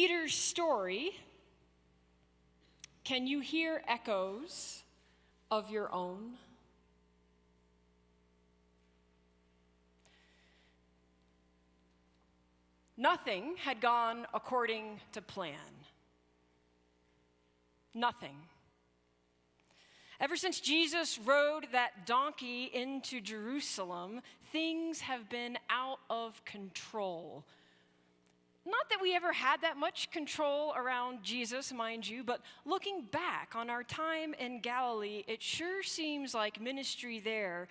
Peter's story, can you hear echoes of your own? Nothing had gone according to plan. Nothing. Ever since Jesus rode that donkey into Jerusalem, things have been out of control. Not that we ever had that much control around Jesus, mind you, but looking back on our time in Galilee, it sure seems like ministry there,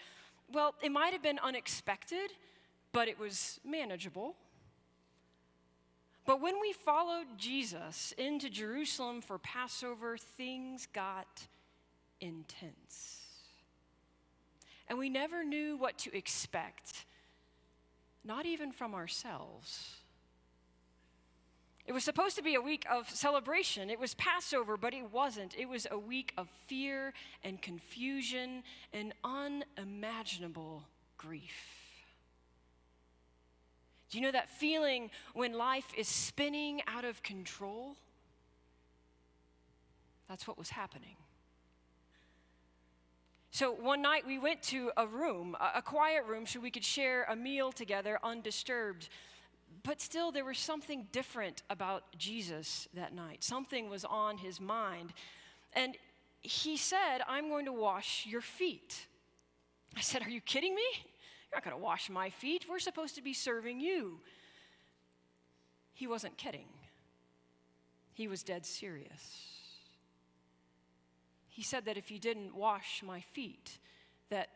well, it might have been unexpected, but it was manageable. But when we followed Jesus into Jerusalem for Passover, things got intense. And we never knew what to expect, not even from ourselves. It was supposed to be a week of celebration. It was Passover, but it wasn't. It was a week of fear and confusion and unimaginable grief. Do you know that feeling when life is spinning out of control? That's what was happening. So one night we went to a room, a quiet room, so we could share a meal together undisturbed. But still, there was something different about Jesus that night. Something was on his mind. And he said, "I'm going to wash your feet." I said, "Are you kidding me? You're not going to wash my feet. We're supposed to be serving you." He wasn't kidding. He was dead serious. He said that if he didn't wash my feet, that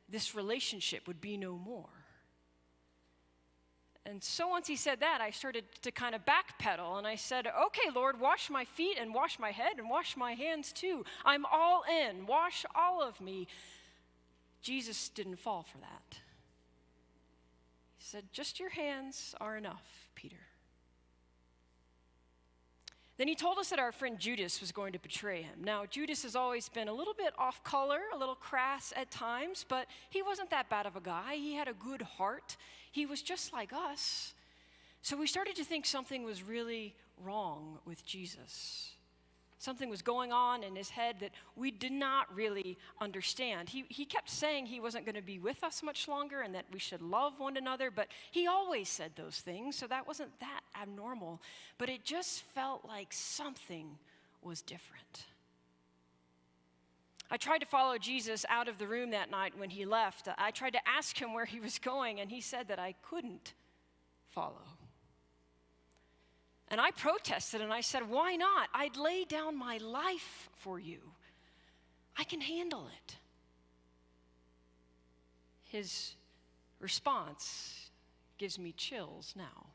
this relationship would be no more. And so once he said that, I started to kind of backpedal, and I said, "Okay, Lord, wash my feet and wash my head and wash my hands too. I'm all in. Wash all of me." Jesus didn't fall for that. He said, "Just your hands are enough, Peter." Then he told us that our friend Judas was going to betray him. Now, Judas has always been a little bit off color, a little crass at times, but he wasn't that bad of a guy. He had a good heart. He was just like us. So we started to think something was really wrong with Jesus. Something was going on in his head that we did not really understand. He kept saying he wasn't going to be with us much longer and that we should love one another, but he always said those things, so that wasn't that abnormal. But it just felt like something was different. I tried to follow Jesus out of the room that night when he left. I tried to ask him where he was going, and he said that I couldn't follow. And I protested, and I said, "Why not? I'd lay down my life for you. I can handle it." His response gives me chills now.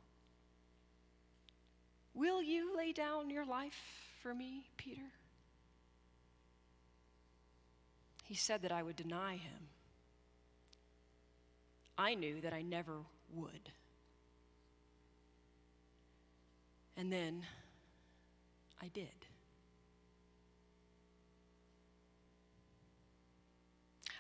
"Will you lay down your life for me, Peter?" He said that I would deny him. I knew that I never would. And then I did.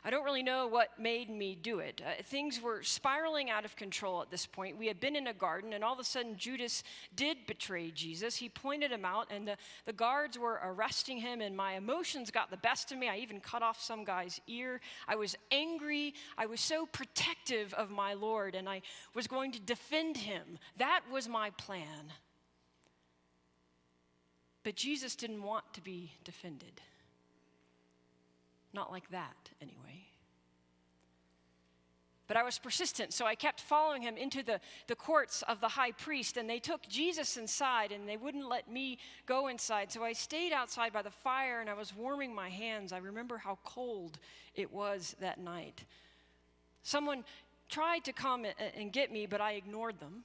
I don't really know what made me do it. Things were spiraling out of control at this point. We had been in a garden, and all of a sudden Judas did betray Jesus. He pointed him out, and the guards were arresting him, and my emotions got the best of me. I even cut off some guy's ear. I was angry. I was so protective of my Lord, and I was going to defend him. That was my plan. But Jesus didn't want to be defended. Not like that, anyway. But I was persistent, so I kept following him into the courts of the high priest, and they took Jesus inside, and they wouldn't let me go inside. So I stayed outside by the fire, and I was warming my hands. I remember how cold it was that night. Someone tried to come and get me, but I ignored them.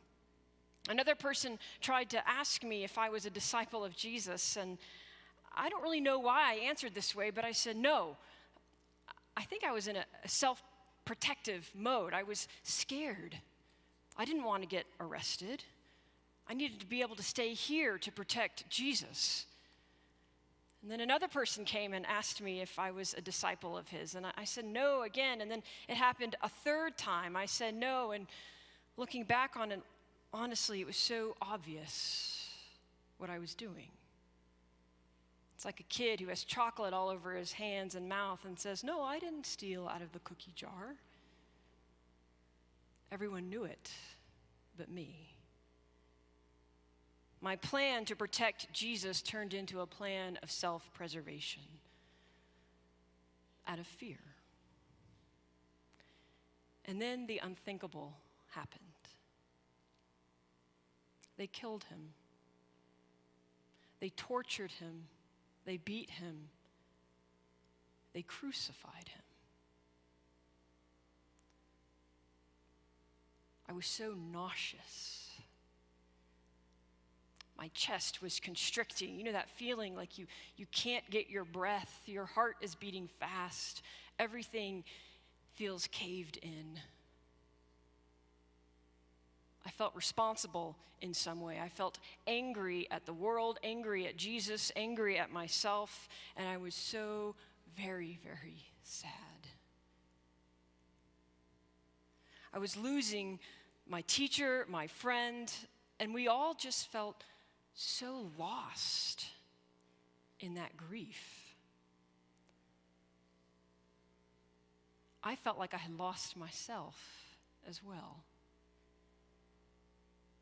Another person tried to ask me if I was a disciple of Jesus, and I don't really know why I answered this way, but I said no. I think I was in a self-protective mode. I was scared. I didn't want to get arrested. I needed to be able to stay here to protect Jesus. And then another person came and asked me if I was a disciple of his, and I said no again, and then it happened a third time. I said no, and looking back on it, honestly, it was so obvious what I was doing. It's like a kid who has chocolate all over his hands and mouth and says, "No, I didn't steal out of the cookie jar." Everyone knew it but me. My plan to protect Jesus turned into a plan of self-preservation out of fear. And then the unthinkable happened. They killed him. They tortured him. They beat him. They crucified him. I was so nauseous. My chest was constricting. You know that feeling like you can't get your breath. Your heart is beating fast. Everything feels caved in. I felt responsible in some way. I felt angry at the world, angry at Jesus, angry at myself, and I was so very, very sad. I was losing my teacher, my friend, and we all just felt so lost in that grief. I felt like I had lost myself as well.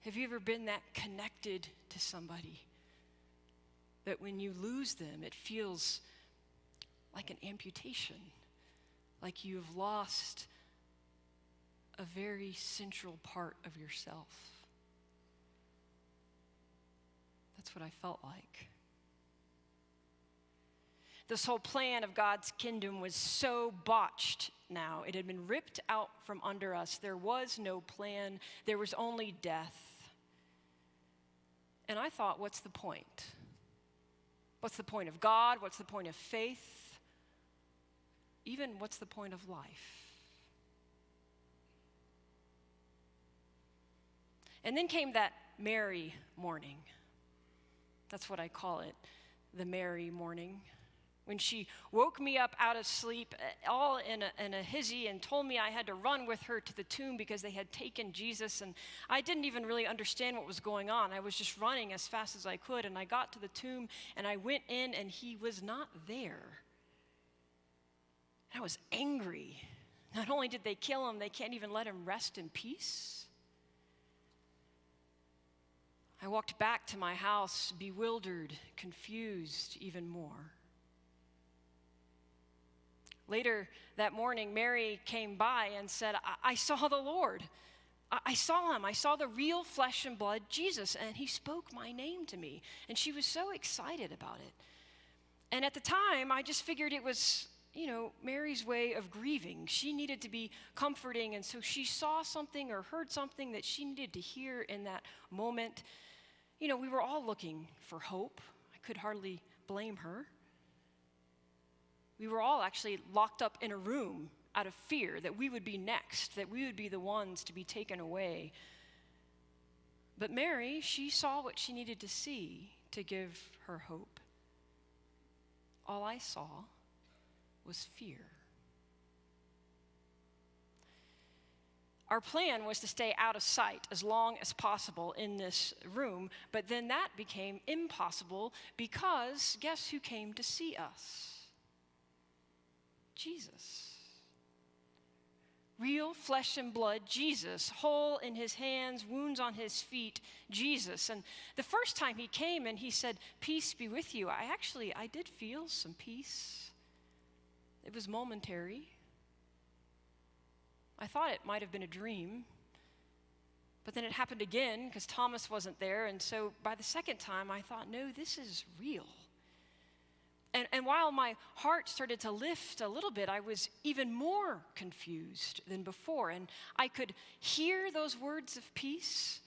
Have you ever been that connected to somebody that when you lose them, it feels like an amputation, like you've lost a very central part of yourself? That's what I felt like. This whole plan of God's kingdom was so botched now. It had been ripped out from under us. There was no plan. There was only death. And I thought, what's the point? What's the point of God? What's the point of faith? Even what's the point of life? And then came that Mary morning. That's what I call it, the Mary morning. When she woke me up out of sleep, all in a hizzy, and told me I had to run with her to the tomb because they had taken Jesus. And I didn't even really understand what was going on. I was just running as fast as I could. And I got to the tomb, and I went in, and he was not there. And I was angry. Not only did they kill him, they can't even let him rest in peace. I walked back to my house, bewildered, confused even more. Later that morning, Mary came by and said, I saw the Lord. I saw him. I saw the real flesh and blood Jesus, and he spoke my name to me. And she was so excited about it. And at the time, I just figured it was, Mary's way of grieving. She needed to be comforting, and so she saw something or heard something that she needed to hear in that moment. We were all looking for hope. I could hardly blame her. We were all actually locked up in a room out of fear that we would be next, that we would be the ones to be taken away. But Mary, she saw what she needed to see to give her hope. All I saw was fear. Our plan was to stay out of sight as long as possible in this room, but then that became impossible because guess who came to see us? Jesus. Real flesh and blood Jesus, hole in his hands, wounds on his feet, Jesus. And the first time he came and he said, "Peace be with you," I did feel some peace. It was momentary. I thought it might have been a dream, but then it happened again because Thomas wasn't there, and so by the second time I thought, no, this is real. And while my heart started to lift a little bit, I was even more confused than before, and I could hear those words of peace,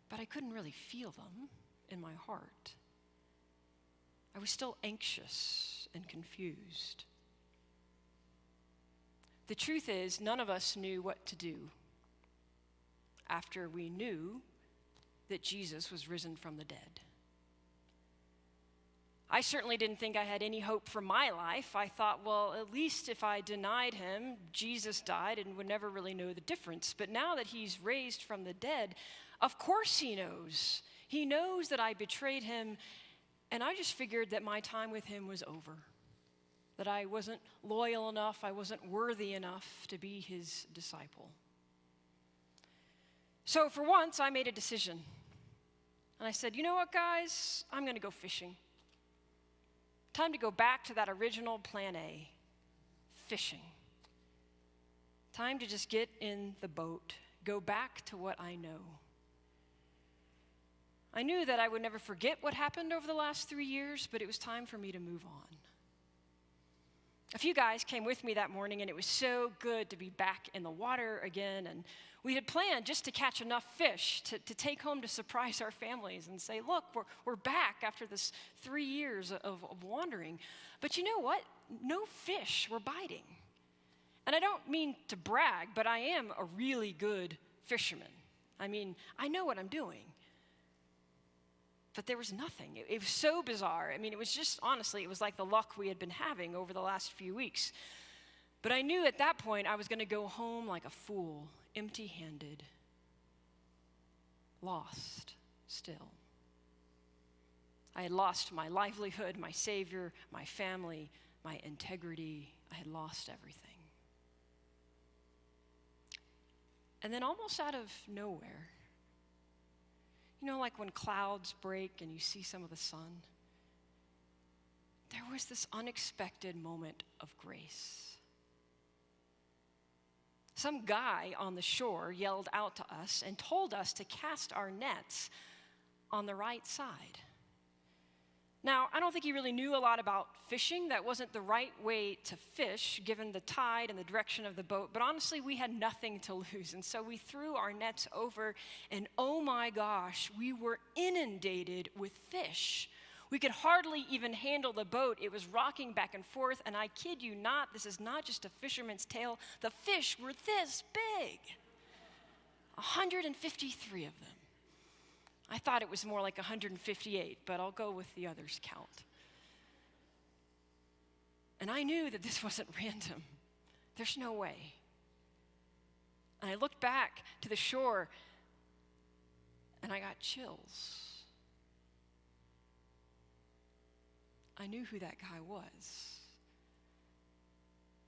but I couldn't really feel them in my heart. I was still anxious and confused. The truth is, none of us knew what to do after we knew that Jesus was risen from the dead. I certainly didn't think I had any hope for my life. I thought, well, at least if I denied him, Jesus died and would never really know the difference. But now that he's raised from the dead, of course he knows. He knows that I betrayed him, and I just figured that my time with him was over, that I wasn't loyal enough, I wasn't worthy enough to be his disciple. So for once, I made a decision. And I said, you know what, guys? I'm going to go fishing. Time to go back to that original plan A, fishing. Time to just get in the boat, go back to what I know. I knew that I would never forget what happened over the last 3 years, but it was time for me to move on. A few guys came with me that morning, and it was so good to be back in the water again. And we had planned just to catch enough fish to take home to surprise our families and say, look, we're back after this 3 years of wandering. But you know what? No fish were biting. And I don't mean to brag, but I am a really good fisherman. I mean, I know what I'm doing. But there was nothing. It was so bizarre. I mean, it was just, honestly, it was like the luck we had been having over the last few weeks. But I knew at that point I was going to go home like a fool, empty-handed, lost still. I had lost my livelihood, my Savior, my family, my integrity. I had lost everything. And then almost out of nowhere, you know, like when clouds break and you see some of the sun, there was this unexpected moment of grace. Some guy on the shore yelled out to us and told us to cast our nets on the right side. Now, I don't think he really knew a lot about fishing. That wasn't the right way to fish, given the tide and the direction of the boat. But honestly, we had nothing to lose. And so we threw our nets over, and oh my gosh, we were inundated with fish. We could hardly even handle the boat. It was rocking back and forth, and I kid you not, this is not just a fisherman's tale. The fish were this big, 153 of them. I thought it was more like 158, but I'll go with the others' count. And I knew that this wasn't random. There's no way. And I looked back to the shore, and I got chills. I knew who that guy was.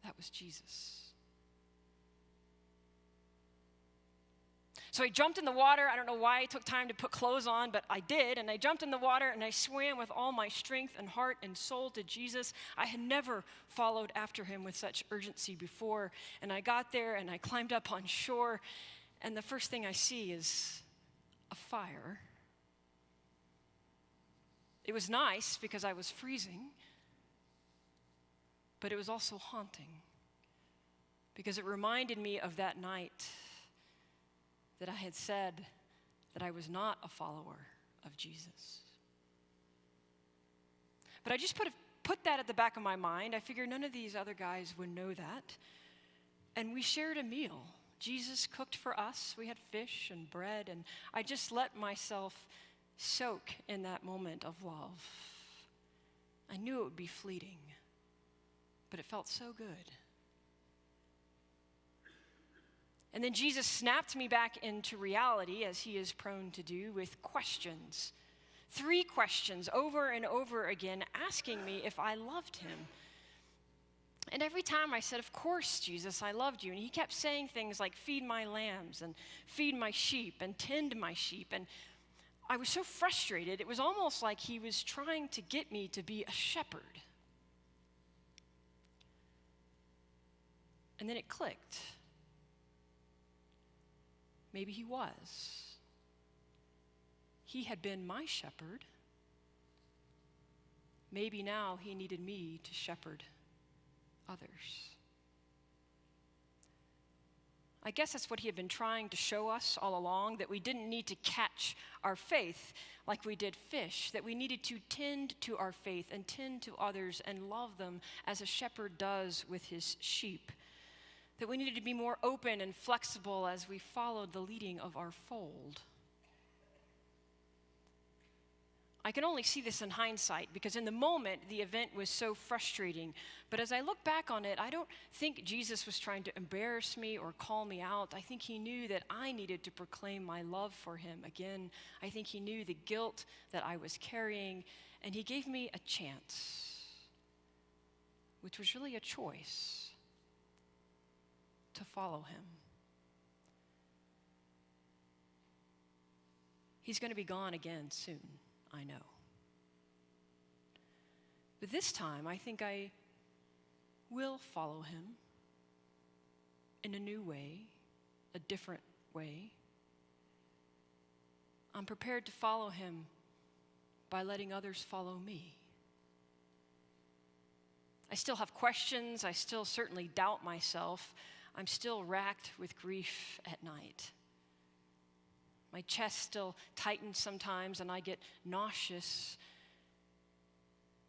That was Jesus. So I jumped in the water. I don't know why I took time to put clothes on, but I did. And I jumped in the water, and I swam with all my strength and heart and soul to Jesus. I had never followed after him with such urgency before. And I got there, and I climbed up on shore, and the first thing I see is a fire. It was nice because I was freezing, but it was also haunting because it reminded me of that night that I had said that I was not a follower of Jesus. But I just put that at the back of my mind. I figured none of these other guys would know that. And we shared a meal. Jesus cooked for us. We had fish and bread, and I just let myself soak in that moment of love. I knew it would be fleeting, but it felt so good. And then Jesus snapped me back into reality, as he is prone to do, with questions. 3 questions over and over again, asking me if I loved him. And every time I said, of course, Jesus, I loved you. And he kept saying things like, feed my lambs and feed my sheep and tend my sheep. And I was so frustrated, it was almost like he was trying to get me to be a shepherd. And then it clicked. Maybe he was. He had been my shepherd. Maybe now he needed me to shepherd others. I guess that's what he had been trying to show us all along, that we didn't need to catch our faith like we did fish, that we needed to tend to our faith and tend to others and love them as a shepherd does with his sheep. That we needed to be more open and flexible as we followed the leading of our fold. I I can only see this in hindsight because in the moment, the event was so frustrating. But as I look back on it, I don't think Jesus was trying to embarrass me or call me out. I think he knew that I needed to proclaim my love for him again. I think he knew the guilt that I was carrying, and he gave me a chance, which was really a choice to follow him. He's going to be gone again soon, I know. But this time, I think I will follow him in a new way, a different way. I'm prepared to follow him by letting others follow me. I still have questions. I still certainly doubt myself. I'm still racked with grief at night. My chest still tightens sometimes and I get nauseous.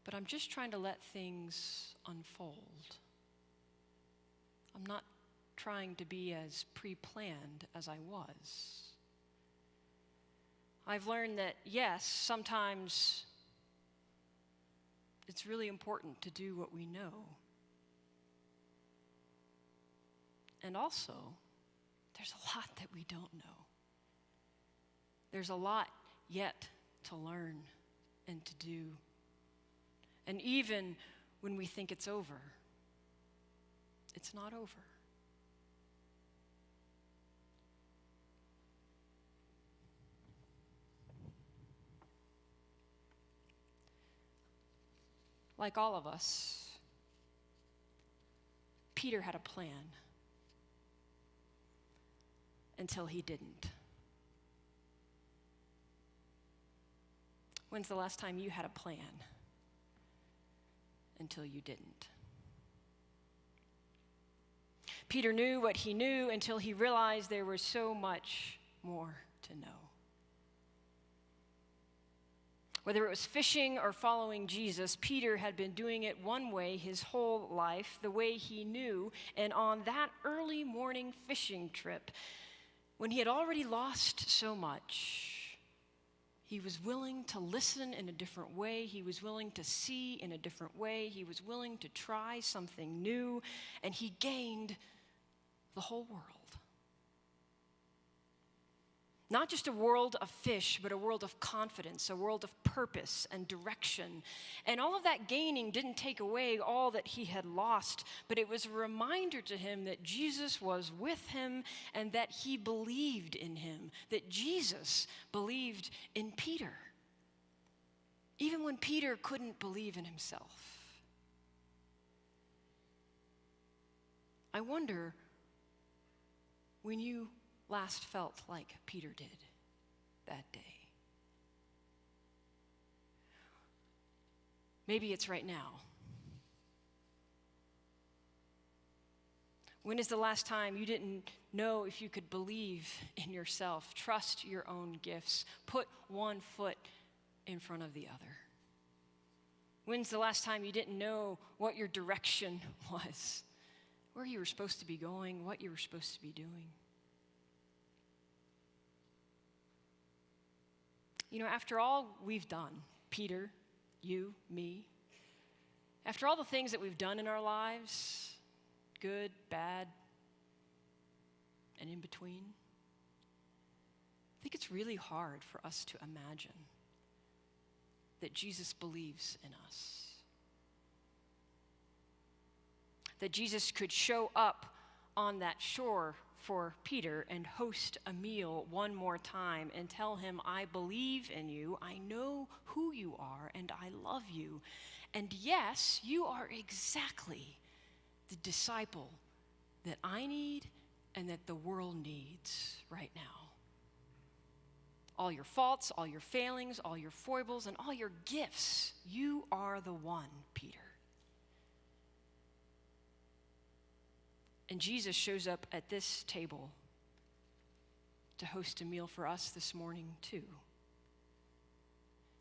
But I'm just trying to let things unfold. I'm not trying to be as pre-planned as I was. I've learned that, yes, sometimes it's really important to do what we know. And also, there's a lot that we don't know. There's a lot yet to learn and to do. And even when we think it's over, it's not over. Like all of us, Peter had a plan until he didn't. When's the last time you had a plan until you didn't? Peter knew what he knew until he realized there was so much more to know. Whether it was fishing or following Jesus, Peter had been doing it one way his whole life, the way he knew. And on that early morning fishing trip, when he had already lost so much, he was willing to listen in a different way. He was willing to see in a different way. He was willing to try something new, and he gained the whole world. Not just a world of fish, but a world of confidence, a world of purpose and direction. And all of that gaining didn't take away all that he had lost, but it was a reminder to him that Jesus was with him and that he believed in him, that Jesus believed in Peter, even when Peter couldn't believe in himself. I wonder when you last felt like Peter did that day. Maybe it's right now. When is the last time you didn't know if you could believe in yourself, trust your own gifts, put one foot in front of the other? When's the last time you didn't know what your direction was, where you were supposed to be going, what you were supposed to be doing? You know, after all we've done, Peter, you, me, after all the things that we've done in our lives, good, bad, and in between, I think it's really hard for us to imagine that Jesus believes in us. That Jesus could show up on that shore for Peter and host a meal one more time and tell him, I believe in you, I know who you are, and I love you. And yes, you are exactly the disciple that I need and that the world needs right now. All your faults, all your failings, all your foibles, and all your gifts, you are the one, Peter. And Jesus shows up at this table to host a meal for us this morning too.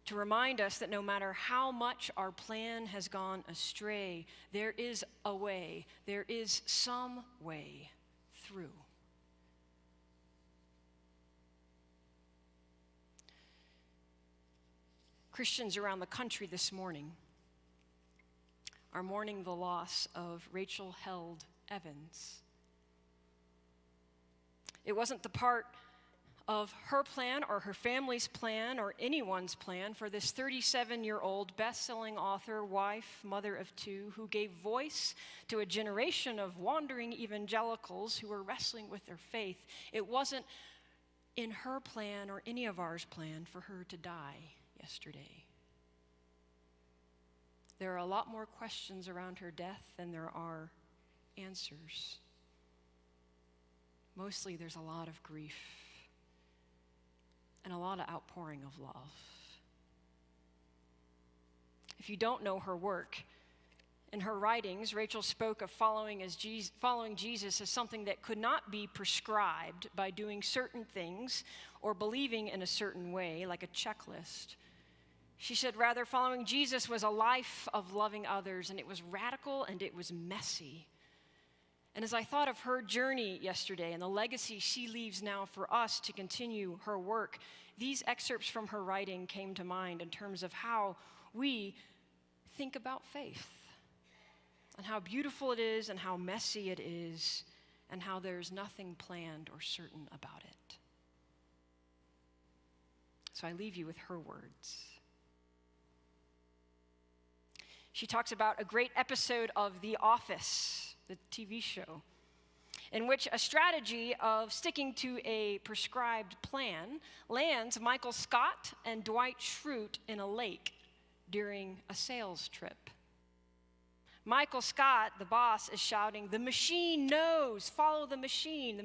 To remind us that no matter how much our plan has gone astray, there is a way, there is some way through. Christians around the country this morning are mourning the loss of Rachel Held Evans. It wasn't the part of her plan or her family's plan or anyone's plan for this 37-year-old best-selling author, wife, mother of two, who gave voice to a generation of wandering evangelicals who were wrestling with their faith. It wasn't in her plan or any of ours plan for her to die yesterday. There are a lot more questions around her death than there are answers. Mostly there's a lot of grief and a lot of outpouring of love. If you don't know her work, in her writings, Rachel spoke of following Jesus as something that could not be prescribed by doing certain things or believing in a certain way, like a checklist. She said, rather, following Jesus was a life of loving others, and it was radical and it was messy. And as I thought of her journey yesterday and the legacy she leaves now for us to continue her work, these excerpts from her writing came to mind in terms of how we think about faith and how beautiful it is and how messy it is and how there's nothing planned or certain about it. So I leave you with her words. She talks about a great episode of The Office, the TV show, in which a strategy of sticking to a prescribed plan lands Michael Scott and Dwight Schrute in a lake during a sales trip. Michael Scott, the boss, is shouting, "The machine knows, follow the machine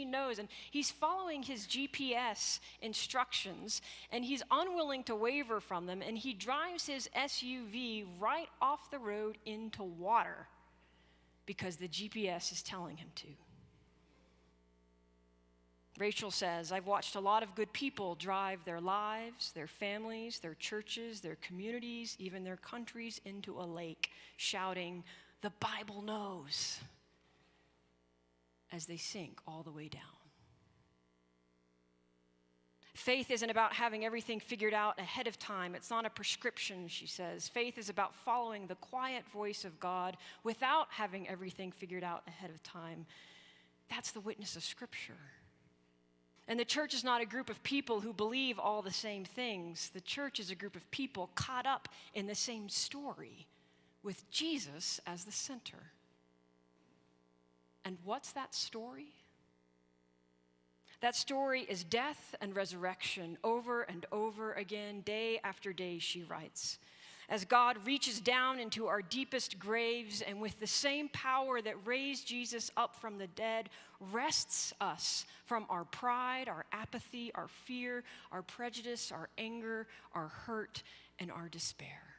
knows." And he's following his GPS instructions, and he's unwilling to waver from them, and he drives his SUV right off the road into water because the GPS is telling him to. Rachel says, I've watched a lot of good people drive their lives, their families, their churches, their communities, even their countries into a lake, shouting, "The Bible knows," as they sink all the way down. Faith isn't about having everything figured out ahead of time. It's not a prescription, she says. Faith is about following the quiet voice of God without having everything figured out ahead of time. That's the witness of Scripture. And the church is not a group of people who believe all the same things. The church is a group of people caught up in the same story with Jesus as the center. And what's that story? That story is death and resurrection over and over again, day after day, she writes. As God reaches down into our deepest graves and with the same power that raised Jesus up from the dead, wrests us from our pride, our apathy, our fear, our prejudice, our anger, our hurt, and our despair.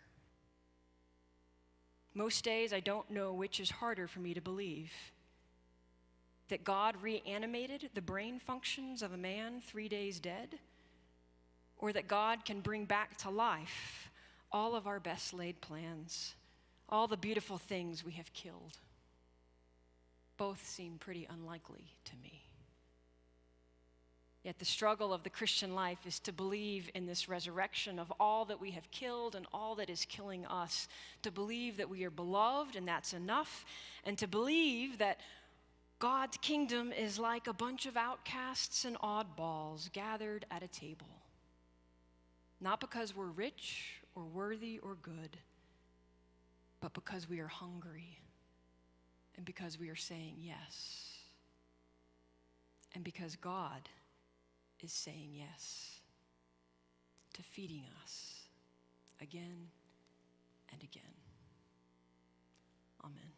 Most days I don't know which is harder for me to believe. That God reanimated the brain functions of a man 3 days dead, or that God can bring back to life all of our best laid plans, all the beautiful things we have killed. Both seem pretty unlikely to me. Yet the struggle of the Christian life is to believe in this resurrection of all that we have killed and all that is killing us, to believe that we are beloved and that's enough, and to believe that God's kingdom is like a bunch of outcasts and oddballs gathered at a table. Not because we're rich or worthy or good, but because we are hungry and because we are saying yes. And because God is saying yes to feeding us again and again. Amen.